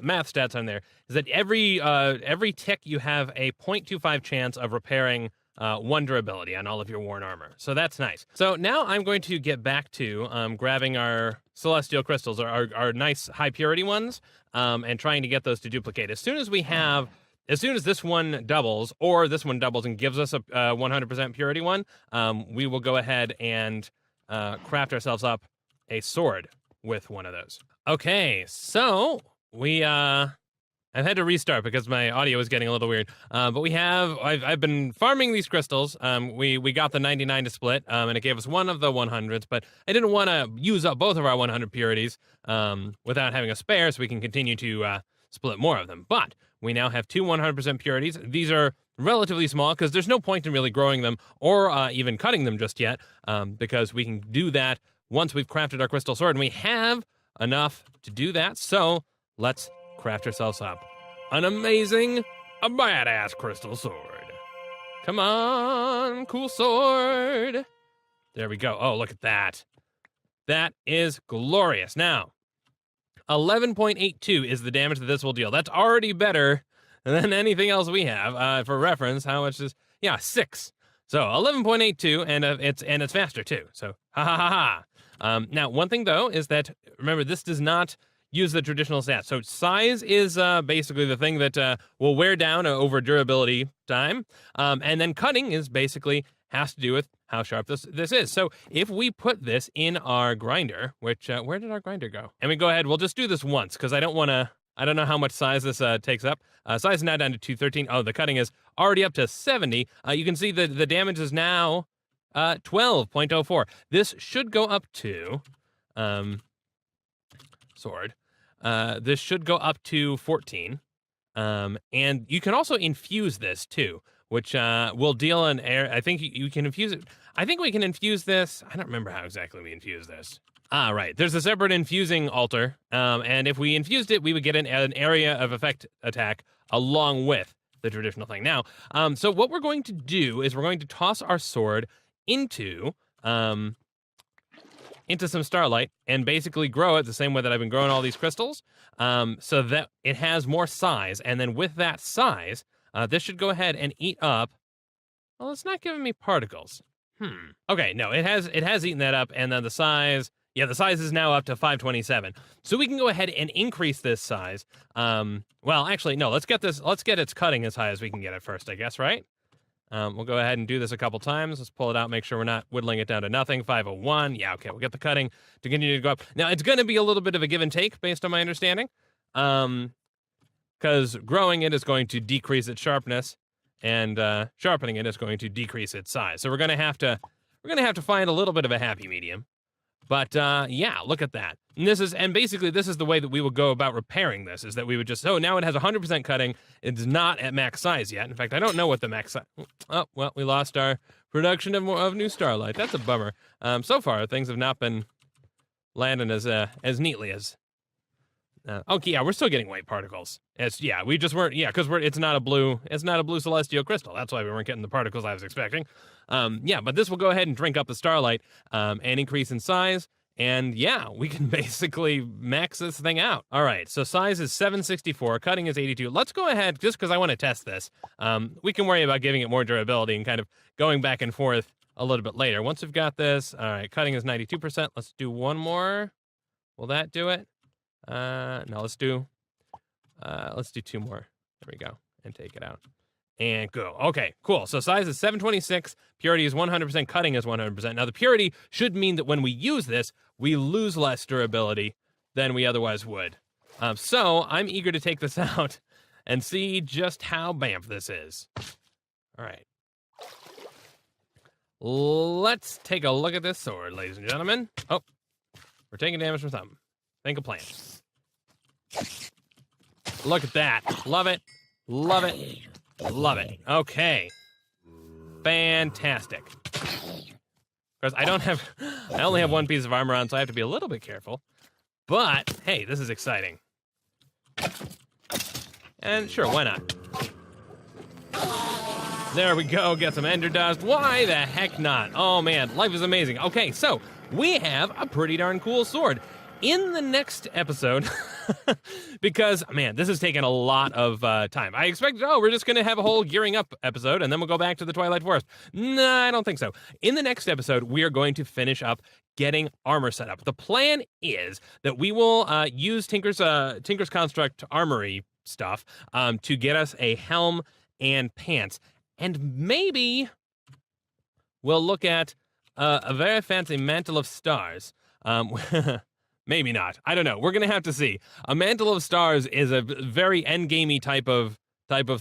Speaker 1: math stats on there is that every tick you have a 0.25 chance of repairing 1 durability on all of your worn armor. So that's nice. So now I'm going to get back to grabbing our celestial crystals, our nice high purity ones, and trying to get those to duplicate. As soon as this one doubles, or this one doubles and gives us a 100% purity one, we will go ahead and craft ourselves up a sword with one of those. Okay, so I've had to restart because my audio was getting a little weird. But I've been farming these crystals. We got the 99 to split, and it gave us one of the 100s, but I didn't want to use up both of our 100 purities without having a spare, so we can continue to split more of them. But we now have 2 100% purities. These are relatively small because there's no point in really growing them or even cutting them just yet, because we can do that once we've crafted our crystal sword, and we have enough to do that. So let's craft ourselves up an amazing, a badass crystal sword. Come on, cool sword. There we go. Oh, look at that. That is glorious. Now, 11.82 is the damage that this will deal. That's already better than anything else we have. For reference, how much is... Yeah, 6. So 11.82, and it's faster too. So ha ha ha ha. Now, one thing though is that, remember, this does not use the traditional stats. So size is basically the thing that will wear down over durability time, and then cutting is basically has to do with how sharp this is. So if we put this in our grinder, which where did our grinder go? And we go ahead, we'll just do this once because I don't know how much size this takes up. Size is now down to 213. Oh, the cutting is already up to 70. You can see the damage is now 12.04. This should go up to sword. This should go up to 14. And you can also infuse this too, which will deal an air. I think you can infuse it. I think we can infuse this. I don't remember how exactly we infuse this. Right. There's a separate infusing altar, and if we infused it, we would get an area of effect attack along with the traditional thing. Now, so what we're going to do is we're going to toss our sword into some starlight and basically grow it the same way that I've been growing all these crystals, so that it has more size. And then with that size, this should go ahead and eat up. Well, it's not giving me particles. Okay, no, it has eaten that up, and then the size. Yeah, the size is now up to 527. So we can go ahead and increase this size. Well, actually, no, let's get its cutting as high as we can get it first, I guess, right? We'll go ahead and do this a couple times. Let's pull it out, make sure we're not whittling it down to nothing. 501. Yeah, okay, we'll get the cutting to continue to go up. Now, it's going to be a little bit of a give and take based on my understanding. Because growing it is going to decrease its sharpness, and sharpening it is going to decrease its size. So we're going to have to find a little bit of a happy medium. But yeah, look at that. And basically this is the way that we will go about repairing this, is that we would just, now it has 100% cutting. It's not at max size yet. In fact, I don't know what the max size. Oh, well, we lost our production of new starlight. That's a bummer. So far things have not been landing as neatly as. Okay, yeah, we're still getting white particles. We just weren't, because it's not a blue celestial crystal. That's why we weren't getting the particles I was expecting. But this will go ahead and drink up the starlight, and increase in size. And yeah, we can basically max this thing out. All right, so size is 764, cutting is 82. Let's go ahead, just because I want to test this. We can worry about giving it more durability and kind of going back and forth a little bit later. Once we've got this, all right, cutting is 92%. Let's do one more. Will that do it? No, let's do 2 more. There we go. And take it out. And go. Okay, cool. So size is 726. Purity is 100%. Cutting is 100%. Now, the purity should mean that when we use this, we lose less durability than we otherwise would. So I'm eager to take this out and see just how bamf this is. All right. Let's take a look at this sword, ladies and gentlemen. Oh, we're taking damage from something. Think a plan. Look at that. Love it. Love it. Love it. Okay. Fantastic. Of course, I only have one piece of armor on, so I have to be a little bit careful. But, hey, this is exciting. And sure, why not? There we go, get some ender dust. Why the heck not? Oh man, life is amazing. Okay, so we have a pretty darn cool sword. In the next episode, because, man, this has taken a lot of time. I expected, we're just going to have a whole gearing up episode, and then we'll go back to the Twilight Forest. Nah, I don't think so. In the next episode, we are going to finish up getting armor set up. The plan is that we will use Tinker's Construct armory stuff to get us a helm and pants. And maybe we'll look at a very fancy mantle of stars. Maybe not. I don't know. We're gonna have to see. A mantle of stars is a very endgamey type of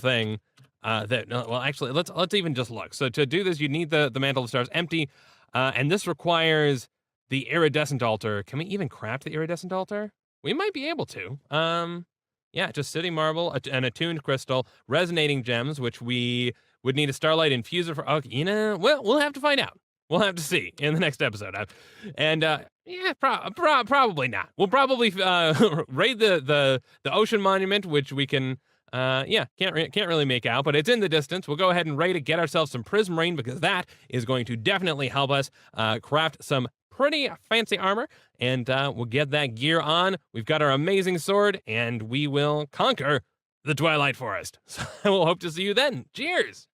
Speaker 1: thing. Well, actually, let's even just look. So to do this, you need the mantle of stars empty, and this requires the iridescent altar. Can we even craft the iridescent altar? We might be able to. Yeah, just city marble, an attuned crystal, resonating gems, which we would need a starlight infuser for. Oh, well, we'll have to find out. We'll have to see in the next episode. Yeah, probably not. We'll probably raid the ocean monument, which we can, can't really make out, but it's in the distance. We'll go ahead and raid it, get ourselves some prism rain, because that is going to definitely help us craft some pretty fancy armor, and we'll get that gear on. We've got our amazing sword, and we will conquer the Twilight Forest. So we'll hope to see you then. Cheers!